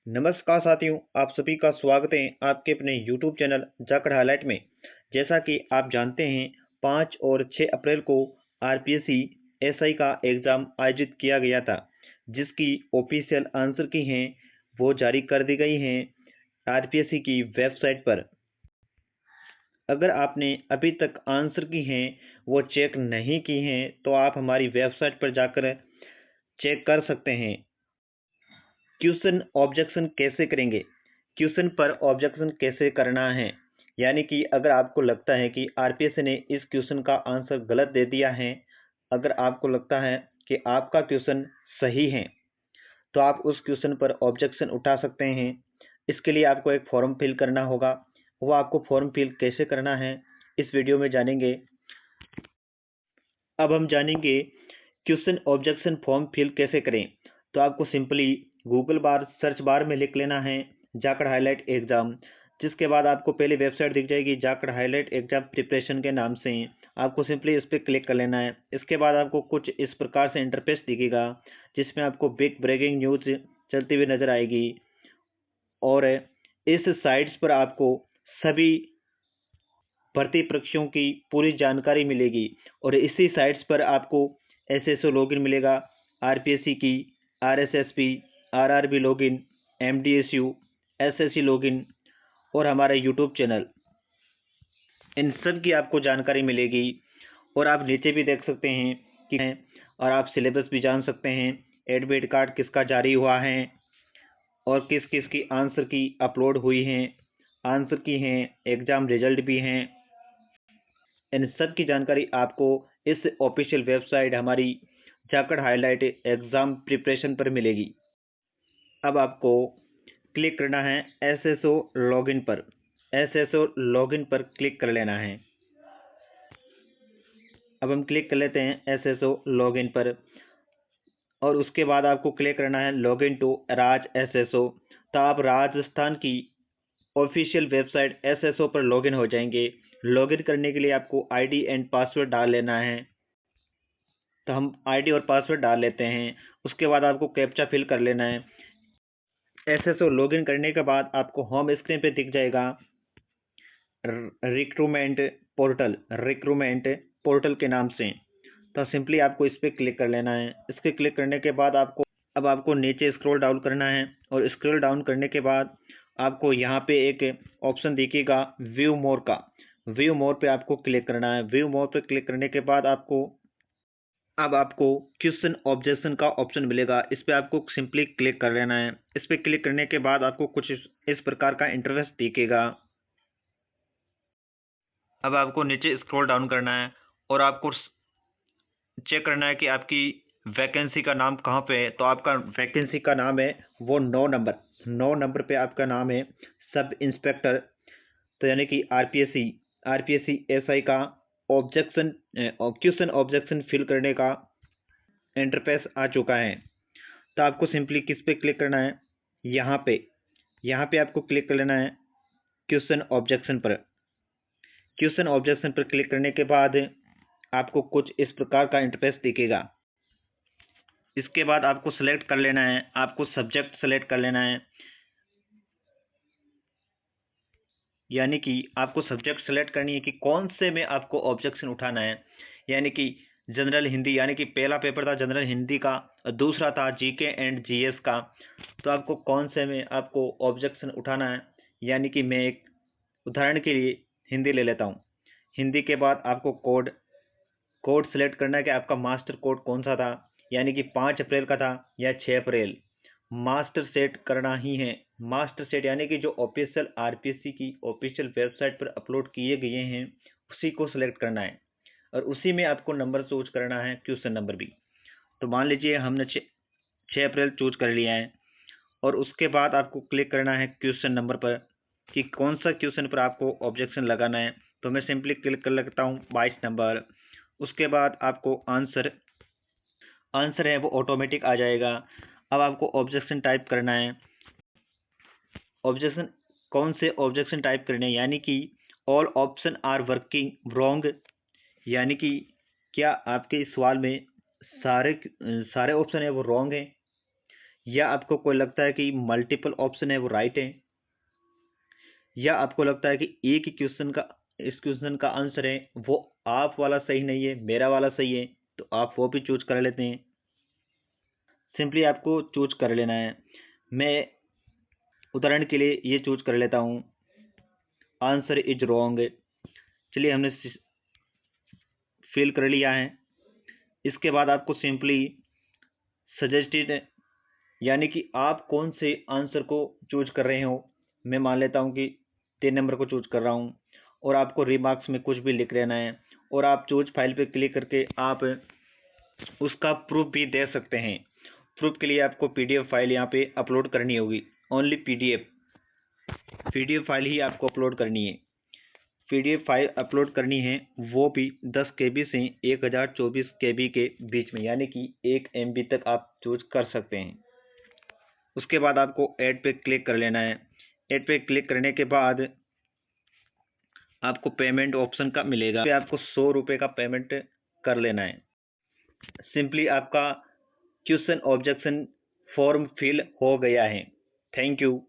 नमस्कार साथियों, आप सभी का स्वागत है आपके अपने YouTube चैनल जाखड़ हाईलाइट में। जैसा कि आप जानते हैं, 5 और 6 अप्रैल को आरपीएससी एसआई का एग्ज़ाम आयोजित किया गया था, जिसकी ऑफिशियल आंसर की हैं वो जारी कर दी गई हैं आरपीएससी की वेबसाइट पर। अगर आपने अभी तक आंसर की हैं वो चेक नहीं की हैं तो आप हमारी वेबसाइट पर जाकर चेक कर सकते हैं। क्वेश्चन ऑब्जेक्शन कैसे करेंगे, क्वेश्चन पर ऑब्जेक्शन कैसे करना है, यानी कि अगर आपको लगता है कि आरपीएससी ने इस क्वेश्चन का आंसर गलत दे दिया है, अगर आपको लगता है कि आपका क्वेश्चन सही है तो आप उस क्वेश्चन पर ऑब्जेक्शन उठा सकते हैं। इसके लिए आपको एक फॉर्म फिल करना होगा। वो आपको फॉर्म फिल कैसे करना है इस वीडियो में जानेंगे। अब हम जानेंगे क्वेश्चन ऑब्जेक्शन फॉर्म फिल कैसे करें। तो आपको सिंपली गूगल बार सर्च बार में लिख लेना है जाखड़ हाईलाइट एग्ज़ाम, जिसके बाद आपको पहले वेबसाइट दिख जाएगी जाखड़ हाईलाइट एग्ज़ाम प्रिपरेशन के नाम से। आपको सिंपली इस पर क्लिक कर लेना है। इसके बाद आपको कुछ इस प्रकार से इंटरफेस दिखेगा, जिसमें आपको बिग ब्रेकिंग न्यूज़ चलती हुई नज़र आएगी और इस साइट्स पर आपको सभी भर्ती परीक्षाओं की पूरी जानकारी मिलेगी और इसी साइट्स पर आपको एसएसओ लॉगिन मिलेगा, आरपीएससी की, RSSB, RRB login, MDSU, SSC login और हमारा यूट्यूब चैनल, इन सब की आपको जानकारी मिलेगी। और आप नीचे भी देख सकते हैं कि और आप सिलेबस भी जान सकते हैं, एडमिट कार्ड किसका जारी हुआ है और किस किस की आंसर की अपलोड हुई हैं, आंसर की हैं, एग्ज़ाम रिजल्ट भी हैं। इन सब की जानकारी आपको इस ऑफिशियल वेबसाइट हमारी जाखड़ हाईलाइट एग्ज़ाम प्रिपरेशन पर मिलेगी। अब आपको क्लिक करना है एसएसओ लॉगिन पर। एसएसओ लॉगिन पर क्लिक कर लेना है। अब हम क्लिक कर लेते हैं एसएसओ लॉगिन पर और उसके बाद आपको क्लिक करना है लॉगिन टू राज एसएसओ। तो आप राजस्थान की ऑफिशियल वेबसाइट एसएसओ पर लॉगिन हो जाएंगे। लॉगिन करने के लिए आपको आईडी एंड पासवर्ड डाल लेना है। तो हम आईडी और पासवर्ड डाल लेते हैं। उसके बाद आपको कैप्चा फिल कर लेना है। एसएसओ लॉगिन करने के बाद आपको होम स्क्रीन पे दिख जाएगा रिक्रूटमेंट पोर्टल के नाम से। तो सिंपली आपको इस पर क्लिक कर लेना है। इस पर क्लिक करने के बाद आपको नीचे स्क्रॉल डाउन करना है और स्क्रॉल डाउन करने के बाद आपको यहाँ पे एक ऑप्शन दिखेगा व्यू मोर का। व्यू मोर पे आपको क्लिक करना है। व्यू मोर पे क्लिक करने के बाद अब आपको क्वेश्चन ऑब्जेक्शन का ऑप्शन मिलेगा। इस पर आपको सिंपली क्लिक कर लेना है। इस पर क्लिक करने के बाद आपको कुछ इस प्रकार का इंटरफेस दिखेगा। अब आपको नीचे स्क्रॉल डाउन करना है और आपको चेक करना है कि आपकी वैकेंसी का नाम कहाँ पे है। तो आपका वैकेंसी का नाम है वो 9 नंबर पे आपका नाम है सब इंस्पेक्टर। तो यानी कि आरपीएससी एसआई का क्वेश्चन ऑब्जेक्शन फिल करने का इंटरफेस आ चुका है। तो आपको सिंपली किस पे क्लिक करना है, यहाँ पे आपको क्लिक कर लेना है क्वेश्चन ऑब्जेक्शन पर। क्वेश्चन ऑब्जेक्शन पर क्लिक करने के बाद आपको कुछ इस प्रकार का इंटरफेस दिखेगा। इसके बाद आपको सेलेक्ट कर लेना है, आपको सब्जेक्ट सेलेक्ट कर लेना है, यानी कि आपको सब्जेक्ट सेलेक्ट करनी है कि कौन से में आपको ऑब्जेक्शन उठाना है। यानी कि जनरल हिंदी, यानी कि पहला पेपर था जनरल हिंदी का और दूसरा था जीके एंड जीएस का। तो आपको कौन से में आपको ऑब्जेक्शन उठाना है। यानी कि मैं एक उदाहरण के लिए हिंदी ले लेता हूँ। हिंदी के बाद आपको कोड सेलेक्ट करना है कि आपका मास्टर कोड कौन सा था, यानी कि 5 अप्रैल का था या 6 अप्रैल। मास्टर सेट करना ही है। मास्टर सेट यानी कि जो ऑफिशियल आरपीएससी की ऑफिशियल वेबसाइट पर अपलोड किए गए हैं उसी को सिलेक्ट करना है और उसी में आपको नंबर चूज करना है, क्वेश्चन नंबर भी। तो मान लीजिए हमने 6 अप्रैल चूज कर लिया है और उसके बाद आपको क्लिक करना है क्वेश्चन नंबर पर कि कौन सा क्वेश्चन पर आपको ऑब्जेक्शन लगाना है। तो मैं सिंपली क्लिक कर लेता हूँ 22 नंबर। उसके बाद आपको आंसर है वो ऑटोमेटिक आ जाएगा। अब आपको ऑब्जेक्शन टाइप करना है। ऑब्जेक्शन कौन से ऑब्जेक्शन टाइप करने हैं, यानी कि all option are working wrong, यानी कि क्या आपके इस सवाल में सारे ऑप्शन है वो रॉन्ग है, या आपको कोई लगता है कि मल्टीपल ऑप्शन है वो राइट है, या आपको लगता है कि एक ही क्वेश्चन का इस क्वेश्चन का आंसर है वो आप वाला सही नहीं है, मेरा वाला सही है, तो आप वो भी चूज कर लेते हैं। सिंपली आपको चूज कर लेना है। मैं उदाहरण के लिए ये चूज कर लेता हूँ, आंसर इज रॉन्ग। चलिए हमने फिल कर लिया है। इसके बाद आपको सिंपली सजेस्टेड यानी कि आप कौन से आंसर को चूज कर रहे हो। मैं मान लेता हूं कि 3 नंबर को चूज कर रहा हूं, और आपको रिमार्क्स में कुछ भी लिख लेना है, और आप चूज फाइल पे क्लिक करके आप उसका प्रूफ भी दे सकते हैं। प्रूफ के लिए आपको पीडीएफ फाइल यहाँ पे अपलोड करनी होगी। ओनली पीडीएफ फाइल ही आपको अपलोड करनी है। पीडीएफ फाइल अपलोड करनी है वो भी 10 KB से 1024 KB के बीच में, यानी कि 1 MB तक आप चूज कर सकते हैं। उसके बाद आपको ऐड पे क्लिक कर लेना है। ऐड पे क्लिक करने के बाद आपको पेमेंट ऑप्शन का मिलेगा, पे आपको 100 रुपये का पेमेंट कर लेना है। सिंपली आपका क्वेश्चन ऑब्जेक्शन फॉर्म फिल हो गया है। Thank you.